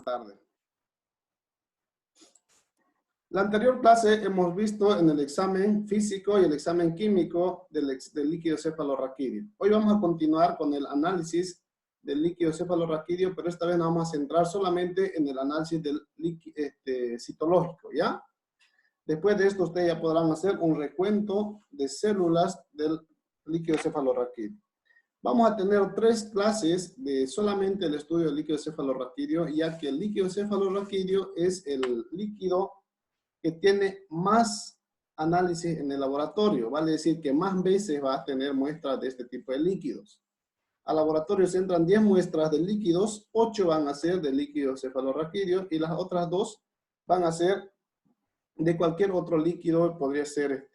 tarde. La anterior clase hemos visto en el examen físico y el examen químico del líquido cefalorraquídeo. Hoy vamos a continuar con el análisis del líquido cefalorraquídeo, pero esta vez nos vamos a centrar solamente en el análisis del citológico, ¿ya? Después de esto, ustedes ya podrán hacer un recuento de células del líquido cefalorraquídeo. Vamos a tener 3 clases de solamente el estudio del líquido cefalorraquídeo, ya que el líquido cefalorraquídeo es el líquido que tiene más análisis en el laboratorio. Vale decir que más veces va a tener muestras de este tipo de líquidos. Al laboratorio se entran 10 muestras de líquidos, 8 van a ser de líquido cefalorraquídeo y las otras 2 van a ser de cualquier otro líquido. Podría ser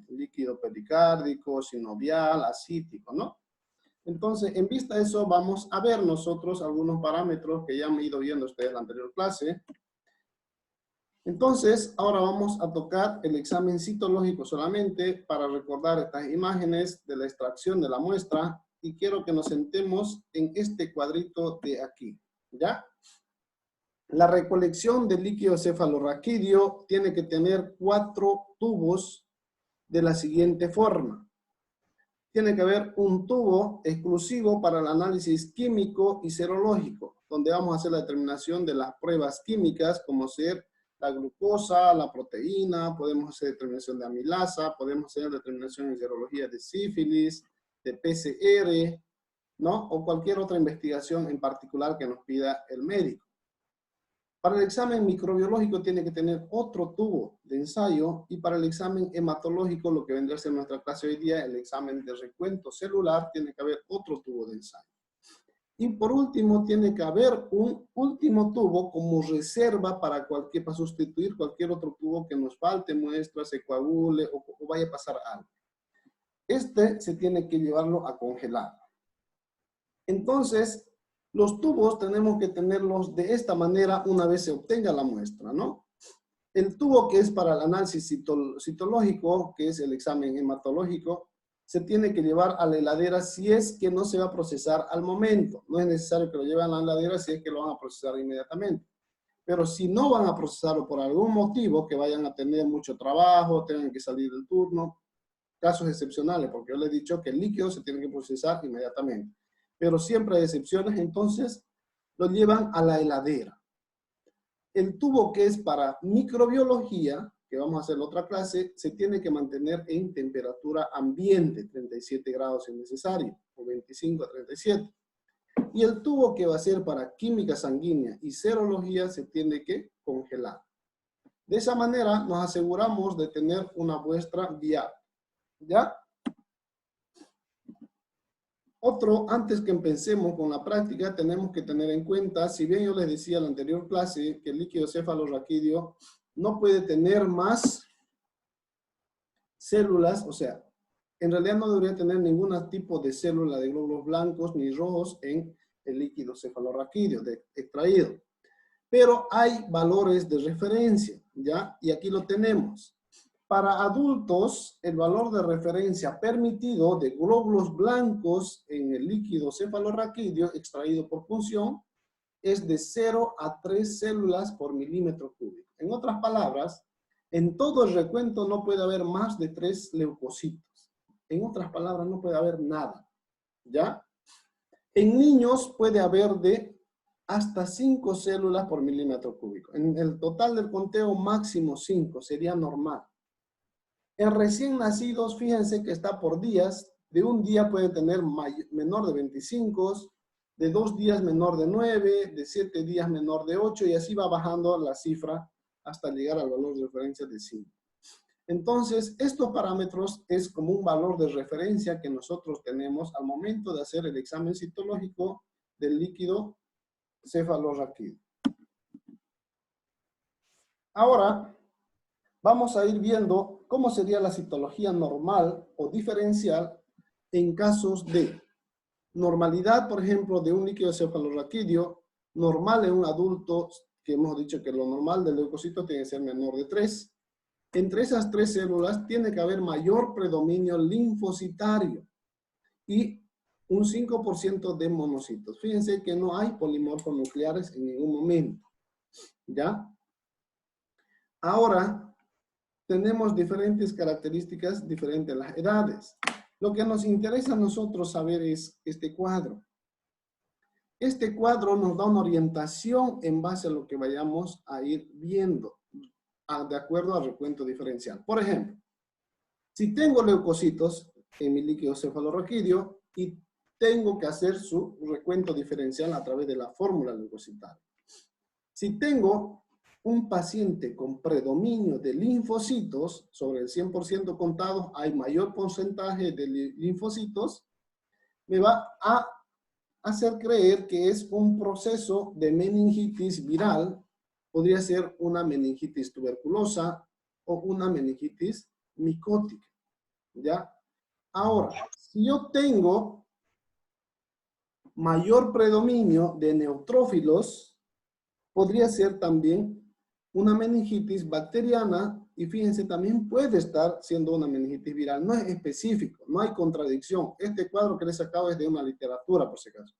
líquido pericárdico, sinovial, acítico, ¿no? Entonces, en vista de eso, vamos a ver nosotros algunos parámetros que ya han ido viendo ustedes en la anterior clase. Entonces, ahora vamos a tocar el examen citológico solamente para recordar estas imágenes de la extracción de la muestra, y quiero que nos sentemos en este cuadrito de aquí, ¿ya? La recolección del líquido cefalorraquídeo tiene que tener 4 tubos de la siguiente forma. Tiene que haber un tubo exclusivo para el análisis químico y serológico, donde vamos a hacer la determinación de las pruebas químicas, como ser la glucosa, la proteína, podemos hacer determinación de amilasa, podemos hacer determinación en serología de sífilis, de PCR, ¿no? O cualquier otra investigación en particular que nos pida el médico. Para el examen microbiológico tiene que tener otro tubo de ensayo, y para el examen hematológico, lo que vendrá a ser nuestra clase hoy día, el examen de recuento celular, tiene que haber otro tubo de ensayo. Y por último, tiene que haber un último tubo como reserva para sustituir cualquier otro tubo que nos falte muestra, se coagule o vaya a pasar algo. Se tiene que llevarlo a congelar. Entonces, los tubos tenemos que tenerlos de esta manera una vez se obtenga la muestra, ¿no? El tubo que es para el análisis citológico, que es el examen hematológico, se tiene que llevar a la heladera si es que no se va a procesar al momento. No es necesario que lo lleven a la heladera si es que lo van a procesar inmediatamente. Pero si no van a procesarlo por algún motivo, que vayan a tener mucho trabajo, tengan que salir del turno, casos excepcionales, porque yo les he dicho que el líquido se tiene que procesar inmediatamente. Pero siempre hay excepciones, entonces lo llevan a la heladera. El tubo que es para microbiología, que vamos a hacer la otra clase, se tiene que mantener en temperatura ambiente, 37 grados si necesario, o 25 a 37. Y el tubo que va a ser para química sanguínea y serología se tiene que congelar. De esa manera nos aseguramos de tener una muestra viable. ¿Ya? Antes que empecemos con la práctica, tenemos que tener en cuenta, si bien yo les decía en la anterior clase, que el líquido cefalorraquídeo no puede tener más células, o sea, en realidad no debería tener ningún tipo de célula de glóbulos blancos ni rojos en el líquido cefalorraquídeo extraído. Pero hay valores de referencia, ¿ya? Y aquí lo tenemos. Para adultos, el valor de referencia permitido de glóbulos blancos en el líquido cefalorraquídeo extraído por punción es de 0 a 3 células por milímetro cúbico. En otras palabras, en todo el recuento no puede haber más de 3 leucocitos. En otras palabras, no puede haber nada, ¿ya? En niños puede haber de hasta 5 células por milímetro cúbico. En el total del conteo, máximo 5, sería normal. En recién nacidos, fíjense que está por días. De un día puede tener menor de 25, de 2 días menor de 9, de 7 días menor de 8, y así va bajando la cifra hasta llegar al valor de referencia de 5. Entonces, estos parámetros es como un valor de referencia que nosotros tenemos al momento de hacer el examen citológico del líquido cefalorraquídeo. Ahora, vamos a ir viendo cómo sería la citología normal o diferencial en casos de normalidad, por ejemplo, de un líquido cefalorraquídeo normal en un adulto, que hemos dicho que lo normal del leucocito tiene que ser menor de 3. Entre esas 3 células tiene que haber mayor predominio linfocitario y un 5% de monocitos. Fíjense que no hay polimorfos nucleares en ningún momento. ¿Ya? Ahora, tenemos diferentes características diferentes a las edades. Lo que nos interesa a nosotros saber es este cuadro. Este cuadro nos da una orientación en base a lo que vayamos a ir viendo, de acuerdo al recuento diferencial. Por ejemplo, si tengo leucocitos en mi líquido cefalorraquídeo y tengo que hacer su recuento diferencial a través de la fórmula leucocitaria. Si tengo un paciente con predominio de linfocitos, sobre el 100% contados, hay mayor porcentaje de linfocitos, me va a hacer creer que es un proceso de meningitis viral, podría ser una meningitis tuberculosa o una meningitis micótica, ¿ya? Ahora, si yo tengo mayor predominio de neutrófilos, podría ser también una meningitis bacteriana, y fíjense, también puede estar siendo una meningitis viral. No es específico, no hay contradicción. Este cuadro que les acabo es de una literatura, por si acaso.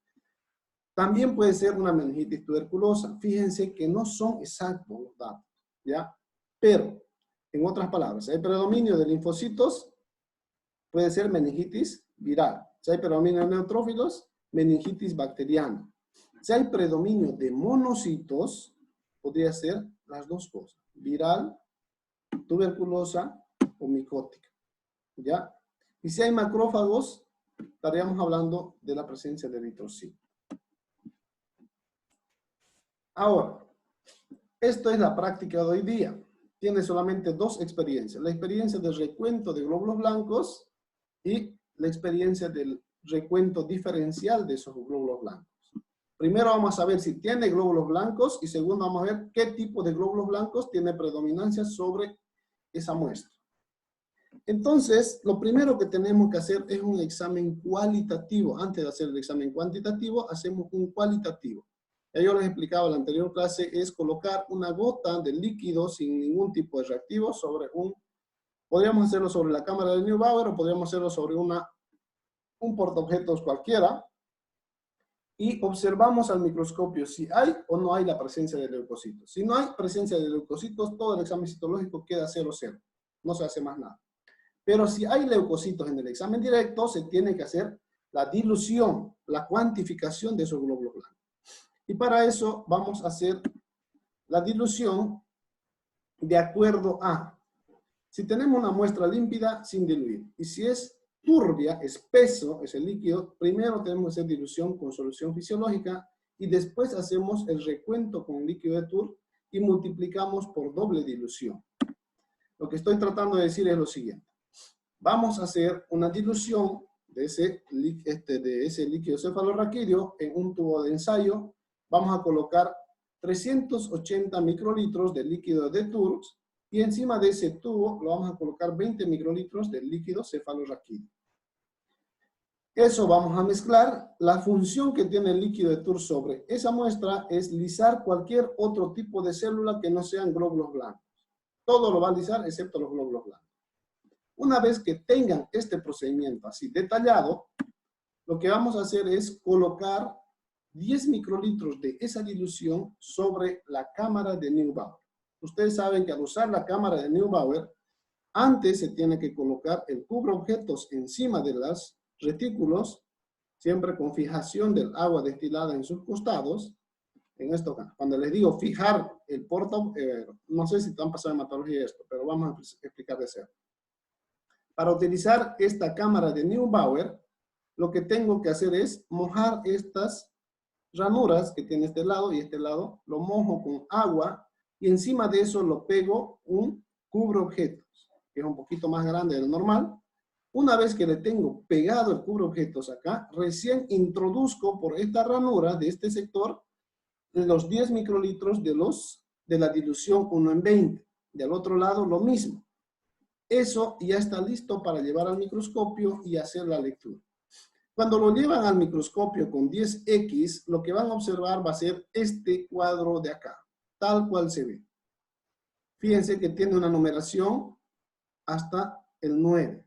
También puede ser una meningitis tuberculosa. Fíjense que no son exactos los datos, ¿ya? Pero, en otras palabras, si hay predominio de linfocitos, puede ser meningitis viral. Si hay predominio de neutrófilos, meningitis bacteriana. Si hay predominio de monocitos, podría ser las dos cosas, viral, tuberculosa o micótica, ¿ya? Y si hay macrófagos, estaríamos hablando de la presencia de eritrocito. Ahora, esto es la práctica de hoy día. Tiene solamente dos experiencias. La experiencia del recuento de glóbulos blancos y la experiencia del recuento diferencial de esos glóbulos blancos. Primero vamos a ver si tiene glóbulos blancos y segundo vamos a ver qué tipo de glóbulos blancos tiene predominancia sobre esa muestra. Entonces, lo primero que tenemos que hacer es un examen cualitativo. Antes de hacer el examen cuantitativo, hacemos un cualitativo. Ya yo les explicaba en la anterior clase, es colocar una gota de líquido sin ningún tipo de reactivo sobre podríamos hacerlo sobre la cámara de Neubauer o podríamos hacerlo sobre un portaobjetos cualquiera. Y observamos al microscopio si hay o no hay la presencia de leucocitos. Si no hay presencia de leucocitos, todo el examen citológico queda 0-0. No se hace más nada. Pero si hay leucocitos en el examen directo, se tiene que hacer la dilución, la cuantificación de esos glóbulos blancos. Y para eso vamos a hacer la dilución de acuerdo a, si tenemos una muestra límpida, sin diluir. Y si es turbia, espeso, es el líquido, primero tenemos que hacer dilución con solución fisiológica y después hacemos el recuento con líquido de Tour y multiplicamos por doble dilución. Lo que estoy tratando de decir es lo siguiente. Vamos a hacer una dilución de ese líquido cefalorraquídeo en un tubo de ensayo. Vamos a colocar 380 microlitros de líquido de Tour y encima de ese tubo lo vamos a colocar 20 microlitros de líquido cefalorraquídeo. Eso vamos a mezclar. La función que tiene el líquido de Tour sobre esa muestra es lisar cualquier otro tipo de célula que no sean glóbulos blancos. Todo lo va a lisar excepto los glóbulos blancos. Una vez que tengan este procedimiento así detallado, lo que vamos a hacer es colocar 10 microlitros de esa dilución sobre la cámara de Neubauer. Ustedes saben que al usar la cámara de Neubauer, antes se tiene que colocar el cubreobjetos encima de los retículos, siempre con fijación del agua destilada en sus costados. En esto, cuando les digo fijar el no sé si te han pasado en hematología esto, pero vamos a explicar de cero. Para utilizar esta cámara de Neubauer, lo que tengo que hacer es mojar estas ranuras que tiene este lado y este lado, lo mojo con agua y encima de eso lo pego un cubreobjetos, que es un poquito más grande de lo normal. Una vez que le tengo pegado el cubreobjetos acá, recién introduzco por esta ranura de este sector los 10 microlitros de la dilución 1 en 20. Del otro lado lo mismo. Eso ya está listo para llevar al microscopio y hacer la lectura. Cuando lo llevan al microscopio con 10X, lo que van a observar va a ser este cuadro de acá, tal cual se ve. Fíjense que tiene una numeración hasta el 9.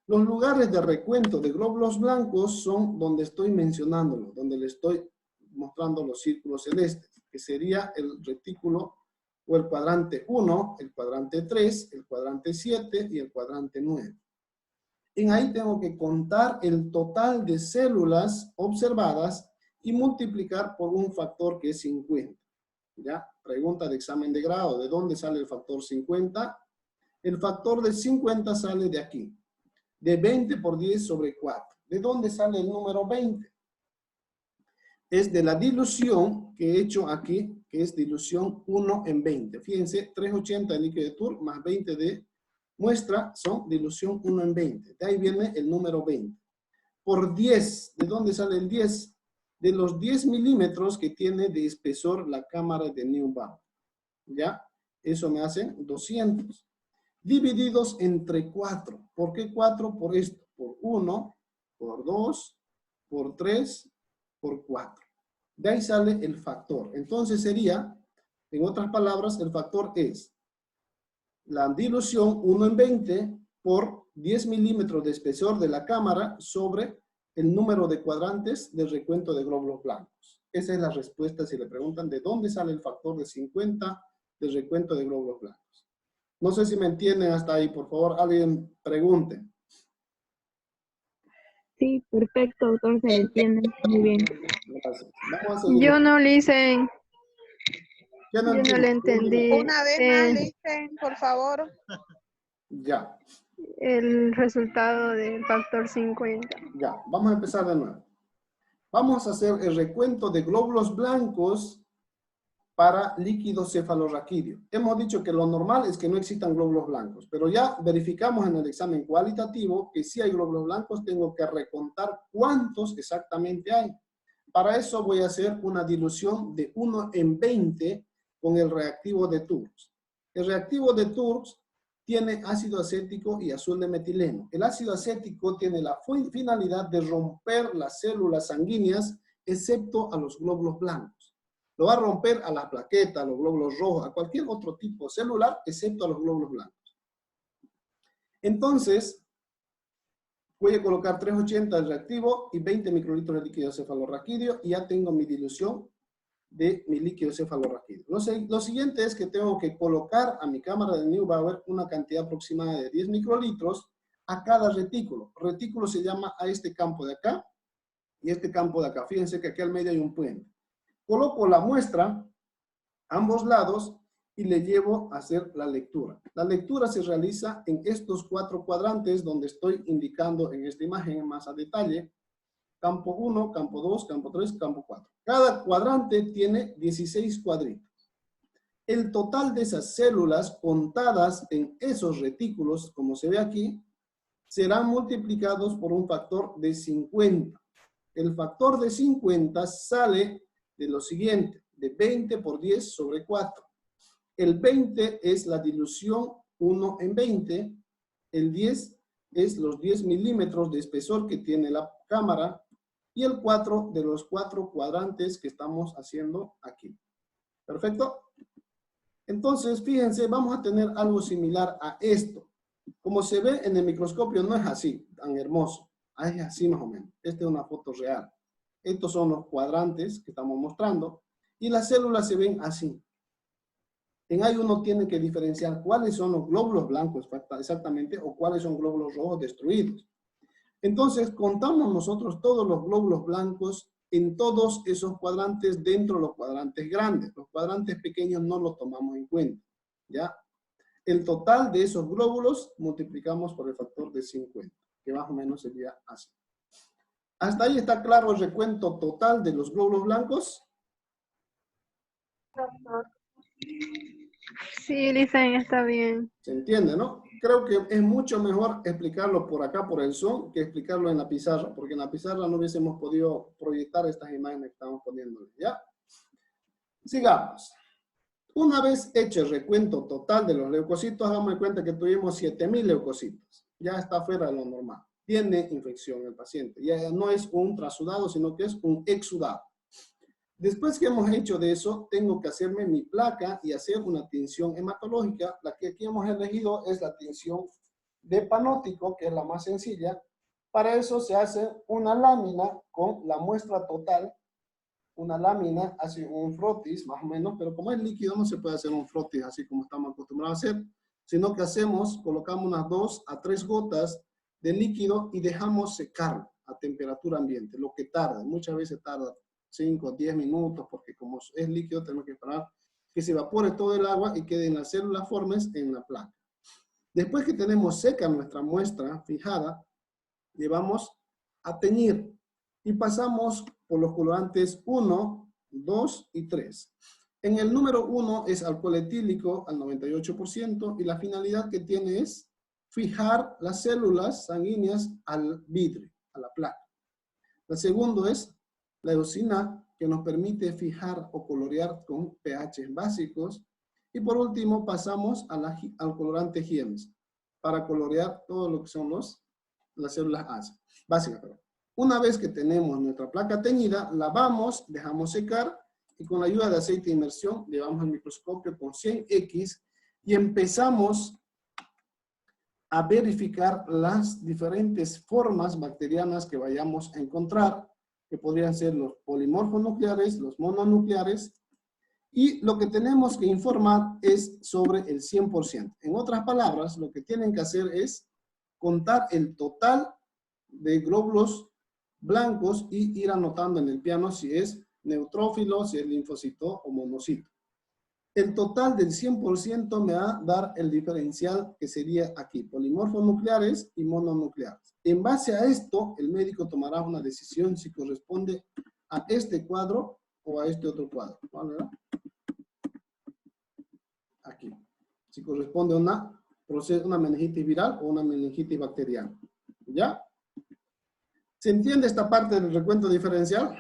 Los lugares de recuento de glóbulos blancos son donde estoy mencionándolo, donde le estoy mostrando los círculos celestes. que sería el retículo o el cuadrante 1, el cuadrante 3, el cuadrante 7 y el cuadrante 9. En ahí tengo que contar el total de células observadas y multiplicar por un factor que es 50. ¿Ya? Pregunta de examen de grado. ¿De dónde sale el factor 50? El factor de 50 sale de aquí. De 20 por 10 sobre 4. ¿De dónde sale el número 20? Es de la dilución que he hecho aquí, que es dilución 1 en 20. Fíjense, 380 de líquido de Tour más 20 de muestra son dilución 1 en 20. De ahí viene el número 20. Por 10, ¿de dónde sale el 10? De los 10 milímetros que tiene de espesor la cámara de Neubauer. ¿Ya? Eso me hace 200. Divididos entre 4. ¿Por qué 4? Por esto. Por 1, por 2, por 3, por 4. De ahí sale el factor. Entonces sería, en otras palabras, el factor es la dilución 1 en 20 por 10 milímetros de espesor de la cámara sobre el número de cuadrantes del recuento de glóbulos blancos. Esa es la respuesta si le preguntan de dónde sale el factor de 50 del recuento de glóbulos blancos. No sé si me entienden hasta ahí. Por favor, alguien pregunte. Sí, perfecto, doctor, se entiende muy bien. Gracias. Vamos a seguir. Yo no le hice, ¿Qué no yo no entiende? le entendí Una vez más, listen, por favor. Ya, el resultado del factor 50. ya. Vamos a empezar de nuevo. Vamos a hacer el recuento de glóbulos blancos para líquido cefalorraquídeo. Hemos dicho que lo normal es que no existan glóbulos blancos, pero ya verificamos en el examen cualitativo que si hay glóbulos blancos, tengo que recontar cuántos exactamente hay. Para eso voy a hacer una dilución de 1 en 20 con el reactivo de Turks. El reactivo de Turks tiene ácido acético y azul de metileno. El ácido acético tiene la finalidad de romper las células sanguíneas, excepto a los glóbulos blancos. Lo va a romper a las plaquetas, a los glóbulos rojos, a cualquier otro tipo celular, excepto a los glóbulos blancos. Entonces, voy a colocar 380 del reactivo y 20 microlitros de líquido cefalorraquídeo y ya tengo mi dilución de mi líquido cefalorraquídeo. Lo siguiente es que tengo que colocar a mi cámara de Neubauer una cantidad aproximada de 10 microlitros a cada retículo. Retículo se llama a este campo de acá y este campo de acá. Fíjense que aquí al medio hay un puente. Coloco la muestra a ambos lados y le llevo a hacer la lectura. La lectura se realiza en estos 4 cuadrantes donde estoy indicando en esta imagen más a detalle. Campo 1, campo 2, campo 3, campo 4. Cada cuadrante tiene 16 cuadritos. El total de esas células contadas en esos retículos, como se ve aquí, serán multiplicados por un factor de 50. El factor de 50 sale de lo siguiente, de 20 por 10 sobre 4. El 20 es la dilución 1 en 20. El 10 es los 10 milímetros de espesor que tiene la cámara. Y el 4 de los 4 cuadrantes que estamos haciendo aquí. ¿Perfecto? Entonces, fíjense, vamos a tener algo similar a esto. Como se ve en el microscopio, no es así, tan hermoso. Es así más o menos. Esta es una foto real. Estos son los cuadrantes que estamos mostrando. Y las células se ven así. En ahí uno tiene que diferenciar cuáles son los glóbulos blancos exactamente o cuáles son glóbulos rojos destruidos. Entonces, contamos nosotros todos los glóbulos blancos en todos esos cuadrantes dentro de los cuadrantes grandes. Los cuadrantes pequeños no los tomamos en cuenta, ¿ya? El total de esos glóbulos multiplicamos por el factor de 50, que más o menos sería así. ¿Hasta ahí está claro el recuento total de los glóbulos blancos? Sí, Listen, está bien. ¿Se entiende, no? Creo que es mucho mejor explicarlo por acá, por el Zoom, que explicarlo en la pizarra, porque en la pizarra no hubiésemos podido proyectar estas imágenes que estamos poniéndole, ¿ya? Sigamos. Una vez hecho el recuento total de los leucocitos, hagamos de cuenta que tuvimos 7,000 leucocitos. Ya está fuera de lo normal. Tiene infección el paciente. Ya no es un trasudado, sino que es un exudado. Después que hemos hecho de eso, tengo que hacerme mi placa y hacer una tinción hematológica. La que aquí hemos elegido es la tinción de panótico, que es la más sencilla. Para eso se hace una lámina con la muestra total una lámina, hace un frotis más o menos, pero como es líquido no se puede hacer un frotis así como estamos acostumbrados a hacer, sino que colocamos unas 2 a 3 gotas de líquido y dejamos secar a temperatura ambiente, lo que tarda, muchas veces tarda 5 o 10 minutos, porque como es líquido tenemos que esperar que se evapore todo el agua y queden las células formes en la placa. Después que tenemos seca nuestra muestra fijada, llevamos a teñir y pasamos por los colorantes 1, 2 y 3. En el número 1 es alcohol etílico al 98% y la finalidad que tiene es fijar las células sanguíneas al vidrio, a la placa. El segundo es la eosina, que nos permite fijar o colorear con pH básicos. Y por último pasamos al colorante Giemsa para colorear todo lo que son las células básicas. Una vez que tenemos nuestra placa teñida, lavamos, dejamos secar y con la ayuda de aceite de inmersión llevamos al microscopio con 100X y empezamos a verificar las diferentes formas bacterianas que vayamos a encontrar, que podrían ser los polimorfos nucleares, los mononucleares, y lo que tenemos que informar es sobre el 100%. En otras palabras, lo que tienen que hacer es contar el total de glóbulos blancos y ir anotando en el piano si es neutrófilo, si es linfocito o monocito. El total del 100% me va a dar el diferencial que sería aquí, polimorfos nucleares y mononucleares. En base a esto, el médico tomará una decisión si corresponde a este cuadro o a este otro cuadro. ¿Vale? Aquí. Si corresponde a una meningitis viral o una meningitis bacteriana. ¿Ya? ¿Se entiende esta parte del recuento diferencial?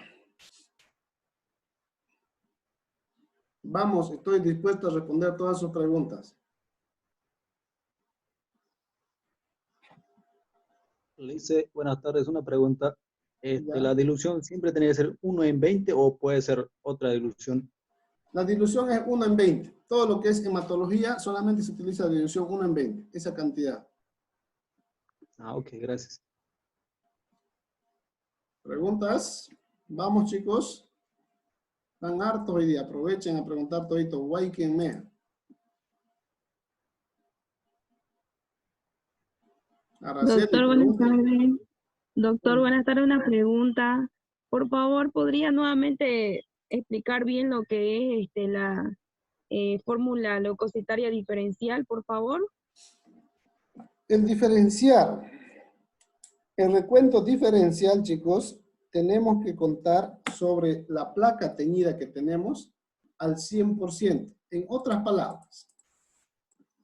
Vamos, estoy dispuesto a responder todas sus preguntas. Lice, buenas tardes. Una pregunta. Ya. ¿La dilución siempre tiene que ser 1 en 20 o puede ser otra dilución? La dilución es 1 en 20. Todo lo que es hematología solamente se utiliza la dilución 1 en 20. Esa cantidad. Ah, ok, gracias. ¿Preguntas? Vamos, chicos. Están hartos hoy día. Aprovechen a preguntar todito. Guayquenme. Araceli, Doctor, buenas pregunta. tardes. Doctor, buenas tardes. Una pregunta. Por favor, ¿podría nuevamente explicar bien lo que es la fórmula leucocitaria diferencial, por favor? El diferencial. El recuento diferencial, chicos, tenemos que contar sobre la placa teñida que tenemos al 100%. En otras palabras,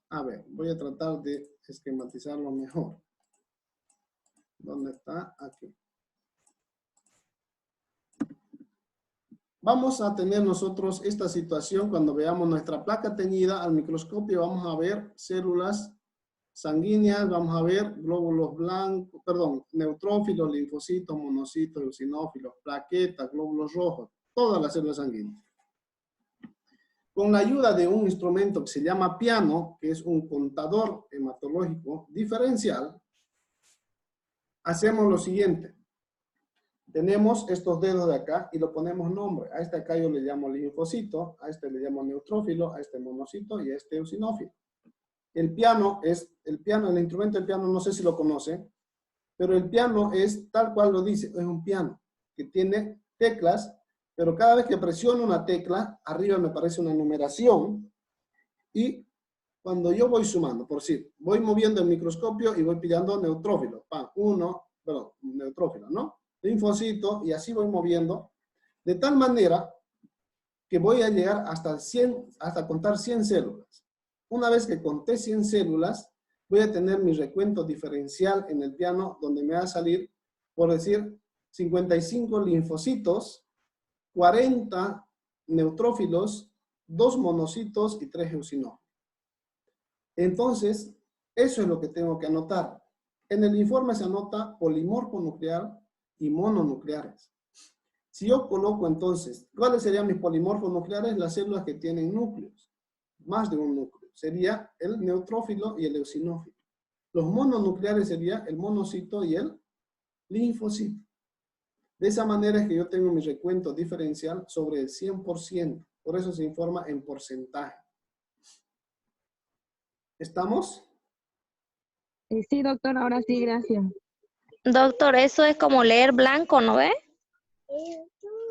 a ver, voy a tratar de esquematizarlo mejor. ¿Dónde está? Aquí. Vamos a tener nosotros esta situación cuando veamos nuestra placa teñida al microscopio. Vamos a ver células sanguíneas, vamos a ver glóbulos blancos, perdón, neutrófilos, linfocitos, monocitos, eosinófilos, plaquetas, glóbulos rojos, todas las células sanguíneas. Con la ayuda de un instrumento que se llama piano, que es un contador hematológico diferencial, hacemos lo siguiente. Tenemos estos dedos de acá y lo ponemos nombre. A este acá yo le llamo linfocito, a este le llamo neutrófilo, a este monocito y a este eosinófilo. El piano, el instrumento del piano, no sé si lo conocen, pero el piano es tal cual lo dice, es un piano que tiene teclas, pero cada vez que presiono una tecla, arriba me aparece una numeración y cuando yo voy sumando, por decir, voy moviendo el microscopio y voy pillando neutrófilos, neutrófilo, ¿no? Linfocito y así voy moviendo, de tal manera que voy a llegar hasta contar 100 células. Una vez que conté 100 células, voy a tener mi recuento diferencial en el piano, donde me va a salir, por decir, 55 linfocitos, 40 neutrófilos, 2 monocitos y 3 eosinófilos. Entonces, eso es lo que tengo que anotar. En el informe se anota polimorfo nuclear y mononucleares. Si yo coloco entonces, ¿cuáles serían mis polimorfos nucleares? Las células que tienen núcleos, más de un núcleo. Sería el neutrófilo y el eosinófilo. Los mononucleares sería el monocito y el linfocito. De esa manera es que yo tengo mi recuento diferencial sobre el 100%. Por eso se informa en porcentaje. ¿Estamos? Sí, doctor, ahora sí, gracias. Doctor, eso es como leer blanco, ¿no ve?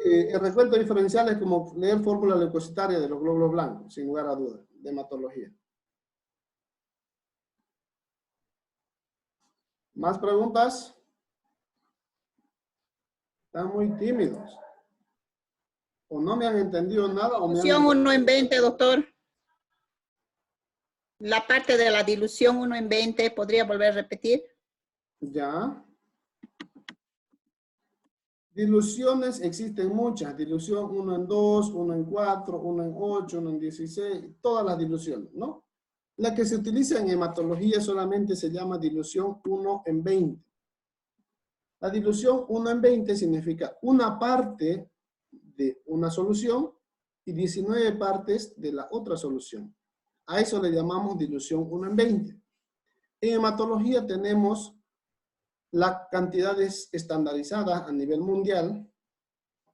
El recuento diferencial es como leer fórmula leucocitaria de los glóbulos blancos, sin lugar a dudas, de hematología. ¿Más preguntas? Están muy tímidos. O no me han entendido nada o me han... Dilución 1 en 20, doctor. La parte de la dilución 1 en 20, ¿podría volver a repetir? Ya. Diluciones existen muchas. Dilución 1 en 2, 1 en 4, 1 en 8, 1 en 16. Todas las diluciones, ¿no? La que se utiliza en hematología solamente se llama dilución 1 en 20. La dilución 1 en 20 significa una parte de una solución y 19 partes de la otra solución. A eso le llamamos dilución 1 en 20. En hematología tenemos las cantidades estandarizadas a nivel mundial.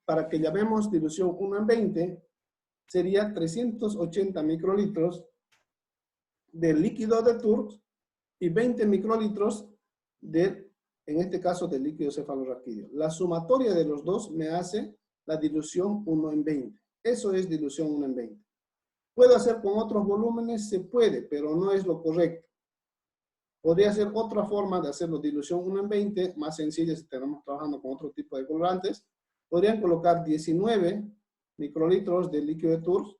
Para que llamemos dilución 1 en 20, sería 380 microlitros de líquido de TURBS y 20 microlitros de, en este caso, de líquido cefalorraquídeo. La sumatoria de los dos me hace la dilución 1 en 20. Eso es dilución 1 en 20. ¿Puedo hacer con otros volúmenes? Se puede, pero no es lo correcto. Podría ser otra forma de hacerlo, dilución 1 en 20, más sencilla si estamos trabajando con otro tipo de colorantes. Podrían colocar 19 microlitros de líquido de TURBS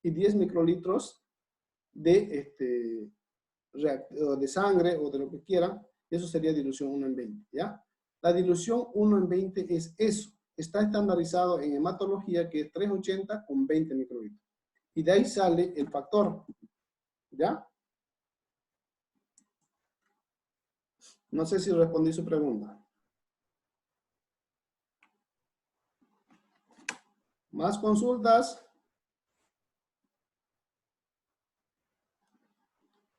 y 10 microlitros de sangre o de lo que quieran. Eso sería dilución 1 en 20, ¿ya? La dilución 1 en 20 es eso. Está estandarizado en hematología que es 380 con 20 microlitros. Y de ahí sale el factor, ¿ya? No sé si respondí su pregunta. ¿Más consultas?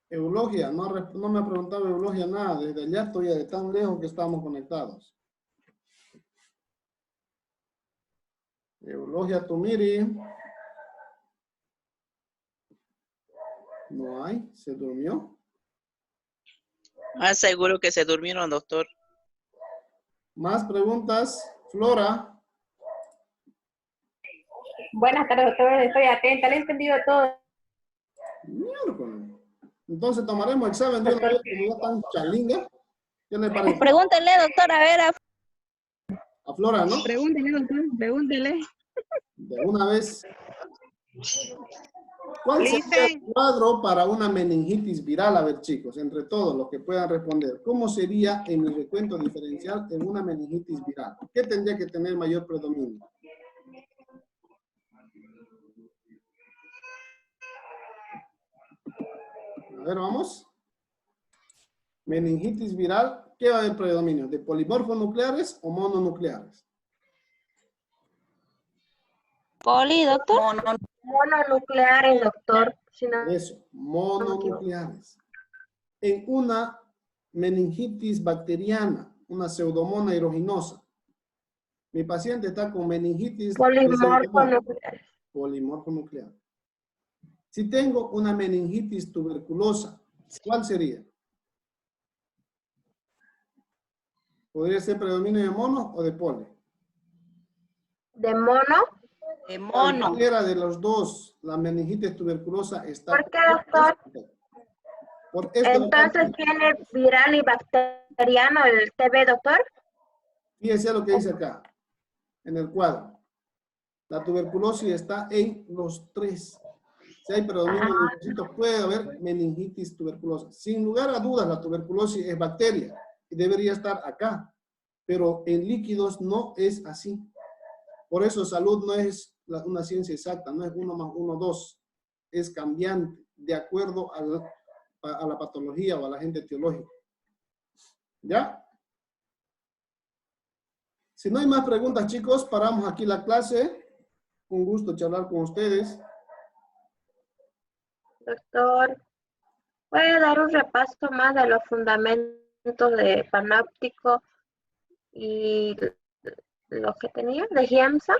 Eulogia, no me ha preguntado Eulogia nada. Desde allá estoy de tan lejos que estamos conectados. Eulogia Tumiri. No hay, se durmió. Más seguro que se durmieron, doctor. ¿Más preguntas? Flora. Buenas tardes, doctor. Estoy atenta. Le he entendido todo. Miércoles. Entonces tomaremos examen de una vez, como ya tan chalinga. ¿Qué le parece? Pregúntenle, doctor, a ver. A Flora, ¿no? Pregúntele, doctor, pregúntele. De una vez. ¿Cuál sería el cuadro para una meningitis viral? A ver, chicos, entre todos los que puedan responder. ¿Cómo sería en mi recuento diferencial en una meningitis viral? ¿Qué tendría que tener mayor predominio? A ver, vamos. Meningitis viral, ¿qué va a haber predominio? ¿De polimorfos nucleares o mononucleares? Poli, doctor. Mononucleares, doctor. Si no, Eso, mononucleares. En una meningitis bacteriana, una pseudomonas aeruginosa. Mi paciente está con meningitis polimorfonucleares. polimorfo nuclear. Si tengo una meningitis tuberculosa, ¿cuál sería? ¿Podría ser predominio de mono o de poli? ¿De mono? De mono. Cualquiera de los dos, la meningitis tuberculosa está... ¿Por qué, doctor? Por esto, Entonces, ¿tiene viral y bacteriano el TB, doctor? fíjense lo que dice acá, en el cuadro. La tuberculosis está en los tres. Si hay predominio de linfocitos, puede haber meningitis tuberculosa. Sin lugar a dudas, la tuberculosis es bacteria y debería estar acá. Pero en líquidos no es así. Por eso salud no es una ciencia exacta, no es 1 más 1, 2. Es cambiante de acuerdo a la patología o al agente etiológico. ¿Ya? Si no hay más preguntas, chicos, paramos aquí la clase. Un gusto charlar con ustedes. Doctor, ¿puede dar un repaso más de los fundamentos de panóptico y los que tenía de Giemsa.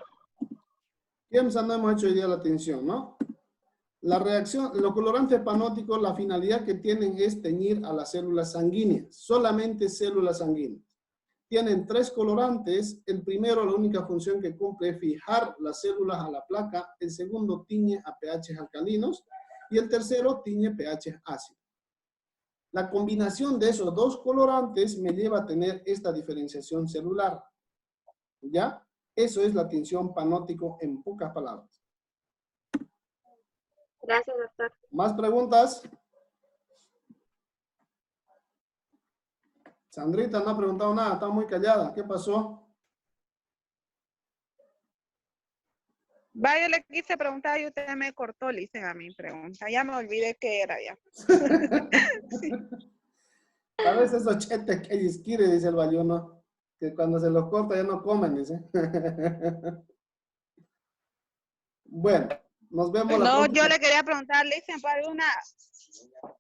Giemsa no hemos hecho hoy día la tinción, ¿no? La reacción, los colorantes panóticos, la finalidad que tienen es teñir a las células sanguíneas, solamente células sanguíneas. Tienen 3 colorantes. El primero, la única función que cumple es fijar las células a la placa. El segundo, tiñe a pH alcalinos. Y el tercero, tiñe pH ácido. La combinación de esos 2 colorantes me lleva a tener esta diferenciación celular. ¿Ya? Eso es la tinción panótico en pocas palabras. Gracias, doctor. ¿Más preguntas? Sandrita no ha preguntado nada, está muy callada. ¿Qué pasó? Vaya, le quise preguntar y usted me cortó, le hice a mi pregunta. Ya me olvidé qué era ya. Sí. A veces esos chetes que ellos quieren, dice el bayuno, que cuando se los corta ya no comen, dice. Bueno, nos vemos la No, próxima. yo le quería preguntar, le dicen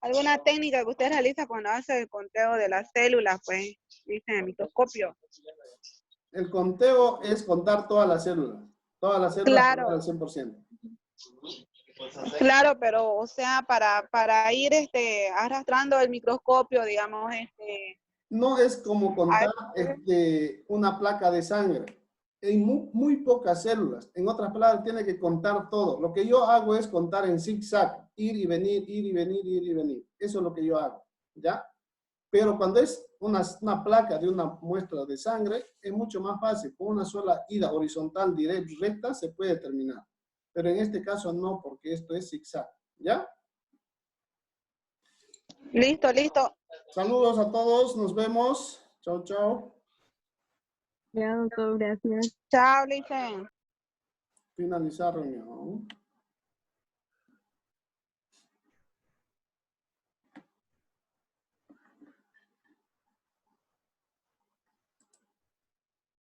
alguna técnica que usted realiza cuando hace el conteo de las células, pues, dicen el microscopio. El conteo es contar todas las células. Todas las células Claro. al 100%. Claro, pero, o sea, para ir arrastrando el microscopio, digamos, No es como contar una placa de sangre. Hay muy pocas células. En otras palabras, tiene que contar todo. Lo que yo hago es contar en zigzag. Ir y venir, ir y venir, ir y venir. Eso es lo que yo hago. ¿Ya? Pero cuando es una placa de una muestra de sangre, es mucho más fácil. Con una sola ida horizontal, recta, se puede terminar. Pero en este caso no, porque esto es zigzag. ¿Ya? Listo, listo. Saludos a todos. Nos vemos. Chao, chao. Ya, doctor, gracias. Chao, Licen. Finalizar reunión.